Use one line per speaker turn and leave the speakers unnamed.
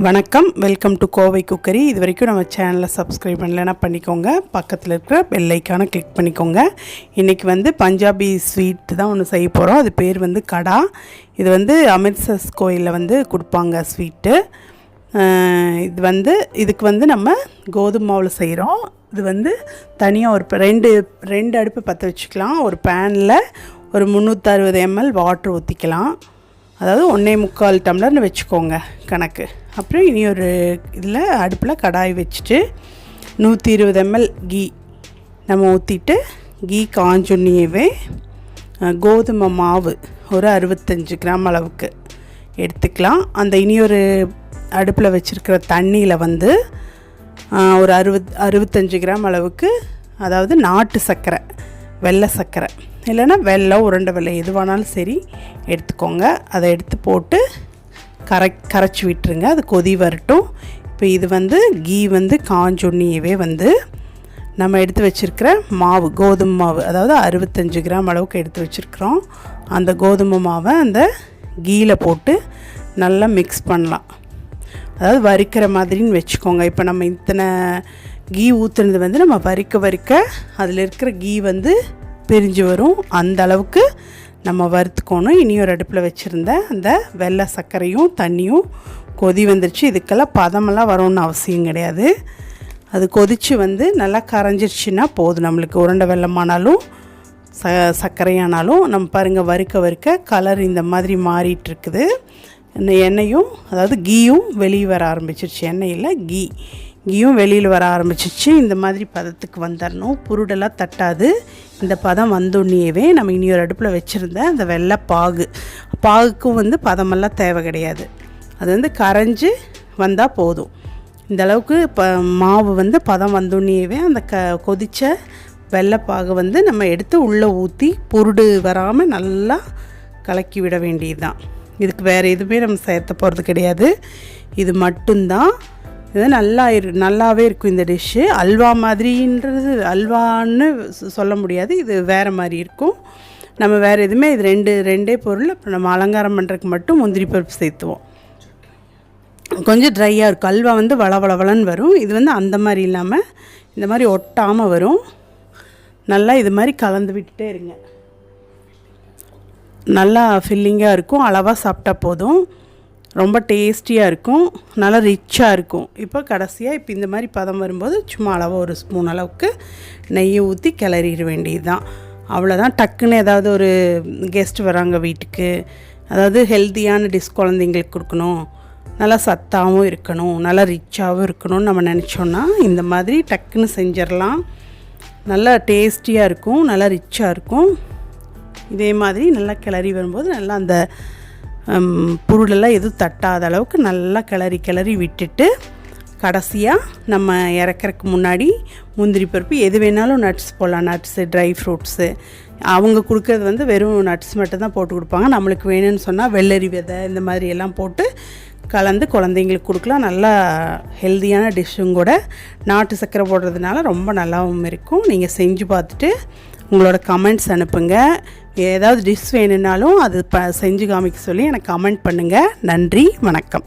வணக்கம், welcome to Kovai cookery. இது வரைக்கும் நம்ம சேனலை சப்ஸ்கிரைப் பண்ணலைன்னா பண்ணிக்கோங்க. பக்கத்தில் இருக்கிற பெல் ஐக்கானை கிளிக் பண்ணிக்கோங்க. இன்றைக்கி பஞ்சாபி ஸ்வீட் தான் ஒன்று செய்ய போகிறோம். அது பேர் கடா. இது அமிர்தசரஸ் கோயிலில் கொடுப்பாங்க ஸ்வீட்டு. இது இதுக்கு நம்ம கோதுமை மாவில் செய்கிறோம். இது தனியாக ஒரு ரெண்டு அடுப்பு பற்ற வச்சுக்கலாம். ஒரு பேனில் ஒரு 360 ml வாட்ரு ஊற்றிக்கலாம். அதாவது 1.25 டம்ளர்னு வச்சுக்கோங்க கணக்கு. அப்புறம் இனி ஒரு இதில் அடுப்பில் கடாய் வச்சுட்டு 120 ml கீ நம்ம ஊற்றிட்டு, கீ காஞ்சொன்னியவே கோதுமை மாவு ஒரு 65 கிராம் அளவுக்கு எடுத்துக்கலாம். அந்த இனி ஒரு அடுப்பில் வச்சுருக்கிற தண்ணியில் ஒரு 65 கிராம் அளவுக்கு, அதாவது நாட்டு சர்க்கரை, வெள்ளை சர்க்கரை இல்லைன்னா வெல்லம், உருண்டை வெல்லம் எதுவானாலும் சரி எடுத்துக்கோங்க. அதை எடுத்து போட்டு கரைச்சி விட்டுருங்க. அது கொதி வரட்டும். இப்போ இது கீ காஞ்சொன்னியவே நம்ம எடுத்து வச்சுருக்கிற மாவு, கோதுமை மாவு, அதாவது 65 கிராம் அளவுக்கு எடுத்து வச்சுருக்குறோம். அந்த கோதுமை மாவை அந்த கீயில் போட்டு நல்லா மிக்ஸ் பண்ணலாம். அதாவது வறுக்கிற மாதிரின்னு வச்சுக்கோங்க. இப்போ நம்ம இத்தனை கீ ஊற்றுனது நம்ம வறுக்க அதில் இருக்கிற கீ பிரிஞ்சு வரும். அந்த அளவுக்கு நம்ம வறுத்துக்கணும். இனி ஒரு அடுப்பில் வச்சுருந்த அந்த வெள்ளை சர்க்கரையும் தண்ணியும் கொதி வந்துருச்சு. இதுக்கெல்லாம் பதமெல்லாம் வரும்னு அவசியம் கிடையாது. அது கொதித்து நல்லா கரைஞ்சிருச்சுன்னா போதும். நம்மளுக்கு உருண்டை வெள்ளமானாலும் சர்க்கரையானாலும் நம்ம பாருங்கள், வறுக்க கலர் இந்த மாதிரி மாறிட்டுருக்குது. எண்ணெயும், அதாவது கீயும் வெளியே வர ஆரம்பிச்சிருச்சு. எண்ணெயில் கீயும் வெளியில் வர ஆரம்பிச்சிச்சு. இந்த மாதிரி பதத்துக்கு வந்துடணும். புருடெல்லாம் தட்டாது. இந்த பதம் வந்தோடனேவே நம்ம இனி ஒரு அடுப்பில் வச்சுருந்த அந்த வெள்ளை பாகுக்கும் பதமெல்லாம் தேவை கிடையாது. அது கரைஞ்சி வந்தால் போதும். இந்த அளவுக்கு மாவு பதம் வந்தோடனேவே அந்த கொதித்த வெள்ளைப்பாகு நம்ம எடுத்து உள்ளே ஊற்றி புருடு வராமல் நல்லா கலக்கி விட வேண்டியது தான். இதுக்கு வேறு எதுவுமே நம்ம சேர்த்த போகிறது கிடையாது. இது மட்டும்தான். இது நல்லாவே இருக்கும் இந்த டிஷ்ஷு. அல்வா மாதிரின்றது அல்வான்னு சொல்ல முடியாது. இது வேறு மாதிரி இருக்கும். நம்ம வேறு எதுவுமே, இது ரெண்டே பொருள். அப்புறம் நம்ம அலங்காரம் பண்ணுறதுக்கு மட்டும் முந்திரி பருப்பு சேர்த்துவோம். கொஞ்சம் ட்ரையாக இருக்கும். அல்வா வளவளன்னு வரும். இது அந்த மாதிரி இல்லாமல் இந்த மாதிரி ஒட்டாமல் வரும். நல்லா இது மாதிரி கலந்து விட்டுட்டே இருங்க. நல்லா ஃபில்லிங்காக இருக்கும். அளவாக சாப்பிட்டா போதும். ரொம்ப டேஸ்டியாக இருக்கும். நல்லா ரிச்சாக இருக்கும். இப்போ கடைசியாக இந்த மாதிரி பதம் வரும்போது சும்மா அளவாக ஒரு ஸ்பூன் அளவுக்கு நெய்யை ஊற்றி கிளறிட வேண்டியது தான். அவ்வளோதான். டக்குன்னு ஏதாவது ஒரு கெஸ்ட் வராங்க வீட்டுக்கு, அதாவது ஹெல்த்தியான டிஷ் குழந்தைங்களுக்கு கொடுக்கணும், நல்லா சத்தாகவும் இருக்கணும், நல்லா ரிச்சாகவும் இருக்கணும்னு நம்ம நினச்சோன்னா இந்த மாதிரி டக்குன்னு செஞ்சிடலாம். நல்லா டேஸ்டியாக இருக்கும், நல்லா ரிச்சாக இருக்கும். இதே மாதிரி நல்லா கிளறி வரும்போது நல்லா அந்த பொருளெல்லாம் எதுவும் தட்டாத அளவுக்கு நல்லா கிளறி விட்டுட்டு, கடைசியாக நம்ம இறக்கிறதுக்கு முன்னாடி முந்திரி பருப்பு எது வேணாலும் நட்ஸ் போடலாம். Nuts, dry fruits. அவங்க கொடுக்கறது வெறும் நட்ஸ் மட்டும் தான் போட்டு கொடுப்பாங்க. நம்மளுக்கு வேணும்னு சொன்னால் வெள்ளரி விதை இந்த மாதிரி எல்லாம் போட்டு கலந்து குழந்தைங்களுக்கு கொடுக்கலாம். நல்லா ஹெல்த்தியான டிஷ்ஷும் கூட. நாட்டு சர்க்கரை போடுறதுனால ரொம்ப நல்லாவும் இருக்கும். நீங்கள் செஞ்சு பார்த்துட்டு உங்களோட கமெண்ட்ஸ் அனுப்புங்க. ஏதாவது டிஷ் வேணுன்னாலும் அது செஞ்சு காமிக்க சொல்லி எனக்கு கமெண்ட் பண்ணுங்கள். நன்றி, வணக்கம்.